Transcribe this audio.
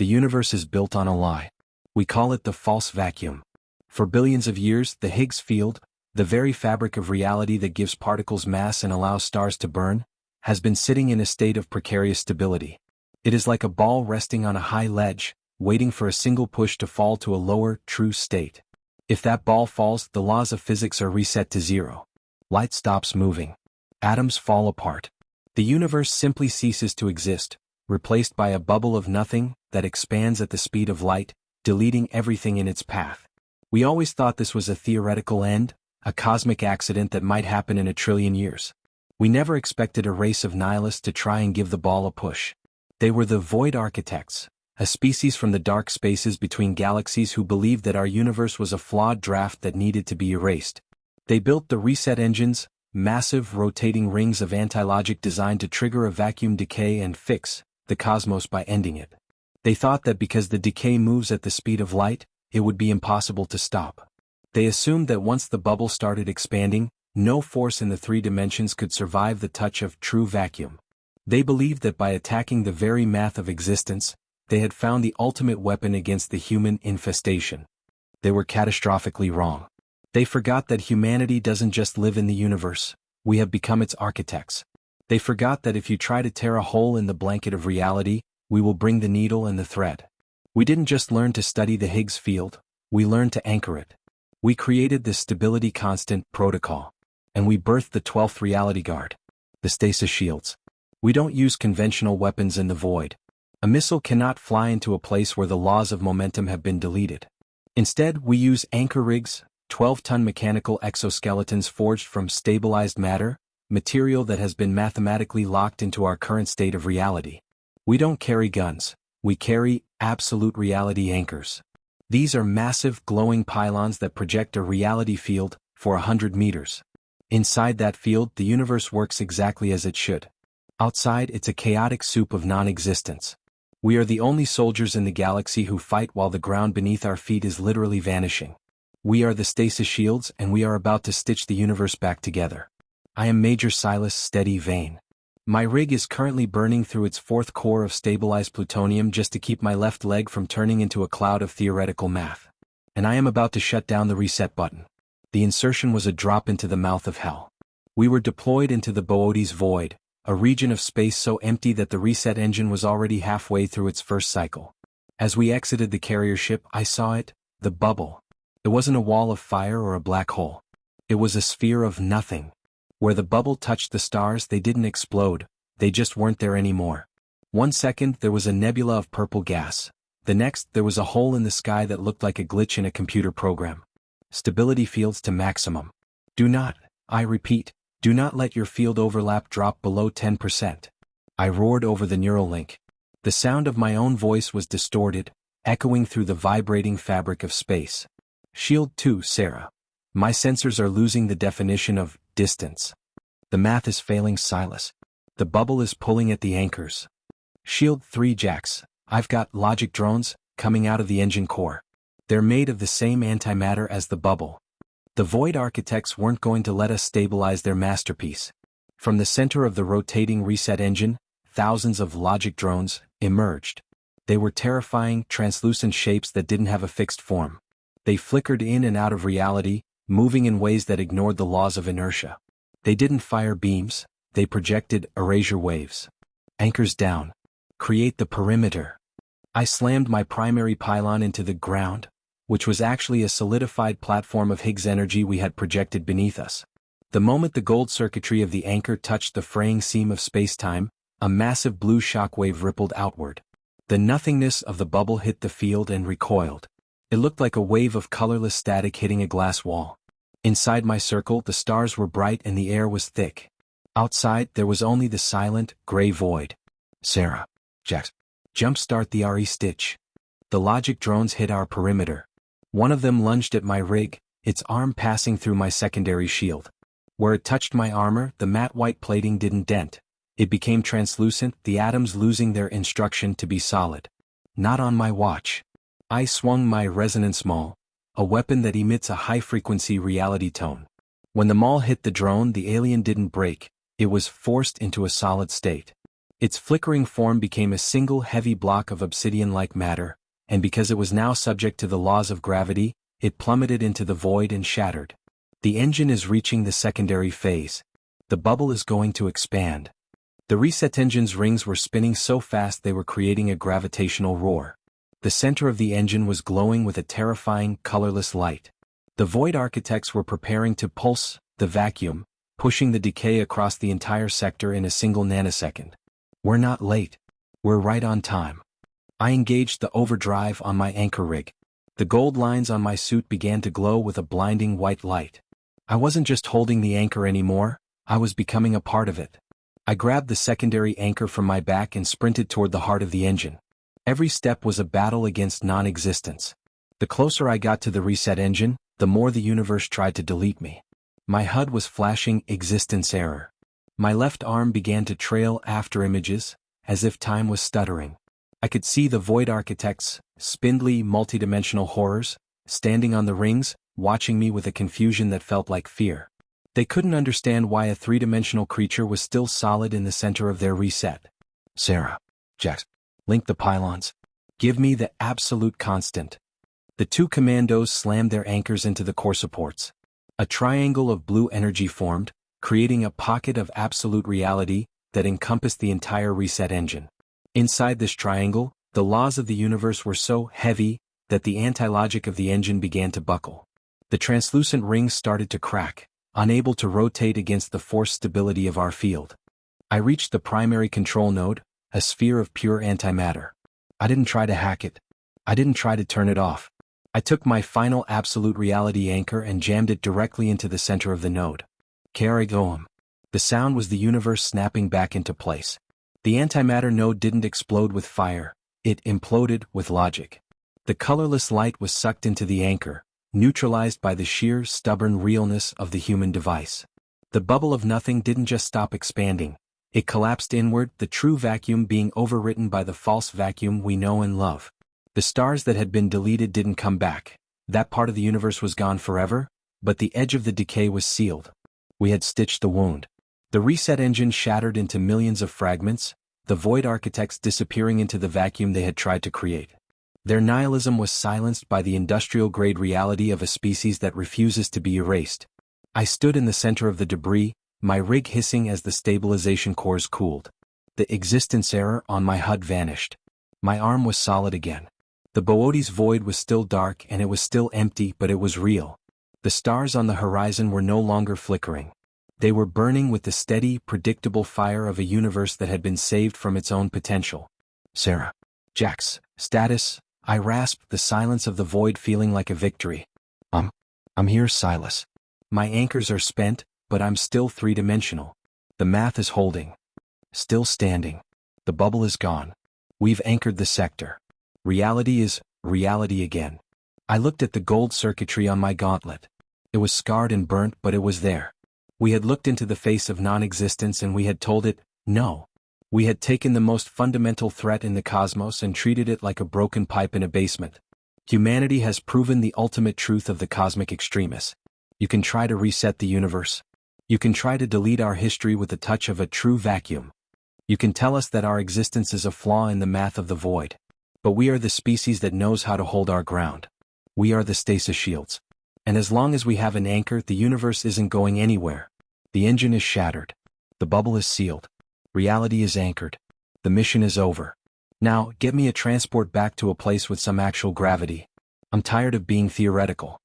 The universe is built on a lie. We call it the false vacuum. For billions of years, the Higgs field, the very fabric of reality that gives particles mass and allows stars to burn, has been sitting in a state of precarious stability. It is like a ball resting on a high ledge, waiting for a single push to fall to a lower, true state. If that ball falls, the laws of physics are reset to zero. Light stops moving. Atoms fall apart. The universe simply ceases to exist, replaced by a bubble of nothing that expands at the speed of light, deleting everything in its path. We always thought this was a theoretical end, a cosmic accident that might happen in 1 trillion years. We never expected a race of nihilists to try and give the ball a push. They were the void architects, a species from the dark spaces between galaxies who believed that our universe was a flawed draft that needed to be erased. They built the reset engines, massive rotating rings of anti-logic designed to trigger a vacuum decay and fix the cosmos by ending it. They thought that because the decay moves at the speed of light, it would be impossible to stop. They assumed that once the bubble started expanding, no force in the 3 dimensions could survive the touch of true vacuum. They believed that by attacking the very math of existence, they had found the ultimate weapon against the human infestation. They were catastrophically wrong. They forgot that humanity doesn't just live in the universe, we have become its architects. They forgot that if you try to tear a hole in the blanket of reality, we will bring the needle and the thread. We didn't just learn to study the Higgs field, we learned to anchor it. We created the stability constant protocol. And we birthed the 12th reality guard, the Stasis-Shields. We don't use conventional weapons in the void. A missile cannot fly into a place where the laws of momentum have been deleted. Instead, we use anchor rigs, 12-ton mechanical exoskeletons forged from stabilized matter, material that has been mathematically locked into our current state of reality. We don't carry guns, we carry absolute reality anchors. These are massive glowing pylons that project a reality field for 100 meters. Inside that field, the universe works exactly as it should. Outside, it's a chaotic soup of non-existence. We are the only soldiers in the galaxy who fight while the ground beneath our feet is literally vanishing. We are the Stasis-Shields, and we are about to stitch the universe back together. I am Major Silas Steady Vane. My rig is currently burning through its 4th core of stabilized plutonium just to keep my left leg from turning into a cloud of theoretical math. And I am about to shut down the reset button. The insertion was a drop into the mouth of hell. We were deployed into the Boötes void, a region of space so empty that the reset engine was already halfway through its first cycle. As we exited the carrier ship, I saw it, the bubble. It wasn't a wall of fire or a black hole. It was a sphere of nothing. Where the bubble touched the stars, they didn't explode, they just weren't there anymore. 1 second, there was a nebula of purple gas. The next, there was a hole in the sky that looked like a glitch in a computer program. Stability fields to maximum. Do not, I repeat, do not let your field overlap drop below 10%. I roared over the neural link. The sound of my own voice was distorted, echoing through the vibrating fabric of space. Shield 2, Sarah. My sensors are losing the definition of distance. The math is failing, Silas. The bubble is pulling at the anchors. Shield 3, Jax. I've got logic drones coming out of the engine core. They're made of the same antimatter as the bubble. The void architects weren't going to let us stabilize their masterpiece. From the center of the rotating reset engine, thousands of logic drones emerged. They were terrifying, translucent shapes that didn't have a fixed form. They flickered in and out of reality, moving in ways that ignored the laws of inertia. They didn't fire beams, they projected erasure waves. Anchors down. Create the perimeter. I slammed my primary pylon into the ground, which was actually a solidified platform of Higgs energy we had projected beneath us. The moment the gold circuitry of the anchor touched the fraying seam of space-time, a massive blue shockwave rippled outward. The nothingness of the bubble hit the field and recoiled. It looked like a wave of colorless static hitting a glass wall. Inside my circle, the stars were bright and the air was thick. Outside, there was only the silent, gray void. Sarah. Jax. Jumpstart the RE stitch. The logic drones hit our perimeter. One of them lunged at my rig, its arm passing through my secondary shield. Where it touched my armor, the matte white plating didn't dent. It became translucent, the atoms losing their instruction to be solid. Not on my watch. I swung my resonance maul, a weapon that emits a high-frequency reality tone. When the maul hit the drone, the alien didn't break, it was forced into a solid state. Its flickering form became a single heavy block of obsidian-like matter, and because it was now subject to the laws of gravity, it plummeted into the void and shattered. The engine is reaching the secondary phase. The bubble is going to expand. The reset engine's rings were spinning so fast they were creating a gravitational roar. The center of the engine was glowing with a terrifying, colorless light. The Void Architects were preparing to pulse the vacuum, pushing the decay across the entire sector in a single nanosecond. We're not late. We're right on time. I engaged the overdrive on my anchor rig. The gold lines on my suit began to glow with a blinding white light. I wasn't just holding the anchor anymore, I was becoming a part of it. I grabbed the secondary anchor from my back and sprinted toward the heart of the engine. Every step was a battle against non-existence. The closer I got to the reset engine, the more the universe tried to delete me. My HUD was flashing existence error. My left arm began to trail after images, as if time was stuttering. I could see the Void Architects, spindly, multidimensional horrors, standing on the rings, watching me with a confusion that felt like fear. They couldn't understand why a three-dimensional creature was still solid in the center of their reset. Sarah. Jax. Link the pylons. Give me the absolute constant. The two commandos slammed their anchors into the core supports. A triangle of blue energy formed, creating a pocket of absolute reality that encompassed the entire reset engine. Inside this triangle, the laws of the universe were so heavy that the anti-logic of the engine began to buckle. The translucent rings started to crack, unable to rotate against the force stability of our field. I reached the primary control node, a sphere of pure antimatter. I didn't try to hack it. I didn't try to turn it off. I took my final absolute reality anchor and jammed it directly into the center of the node. Karagoam. The sound was the universe snapping back into place. The antimatter node didn't explode with fire, it imploded with logic. The colorless light was sucked into the anchor, neutralized by the sheer, stubborn realness of the human device. The bubble of nothing didn't just stop expanding, it collapsed inward, the true vacuum being overwritten by the false vacuum we know and love. The stars that had been deleted didn't come back. That part of the universe was gone forever, but the edge of the decay was sealed. We had stitched the wound. The reset engine shattered into millions of fragments, the Void Architects disappearing into the vacuum they had tried to create. Their nihilism was silenced by the industrial-grade reality of a species that refuses to be erased. I stood in the center of the debris, my rig hissing as the stabilization cores cooled. The existence error on my HUD vanished. My arm was solid again. The Boötes void was still dark and it was still empty, but it was real. The stars on the horizon were no longer flickering. They were burning with the steady, predictable fire of a universe that had been saved from its own potential. Sarah. Jax. Status. I rasped, the silence of the void feeling like a victory. I'm here, Silas. My anchors are spent, but I'm still three-dimensional. The math is holding. Still standing. The bubble is gone. We've anchored the sector. Reality is reality again. I looked at the gold circuitry on my gauntlet. It was scarred and burnt, but it was there. We had looked into the face of non-existence and we had told it, no. We had taken the most fundamental threat in the cosmos and treated it like a broken pipe in a basement. Humanity has proven the ultimate truth of the cosmic extremis. You can try to reset the universe. You can try to delete our history with the touch of a true vacuum. You can tell us that our existence is a flaw in the math of the void. But we are the species that knows how to hold our ground. We are the Stasis-Shields. And as long as we have an anchor, the universe isn't going anywhere. The engine is shattered. The bubble is sealed. Reality is anchored. The mission is over. Now, get me a transport back to a place with some actual gravity. I'm tired of being theoretical.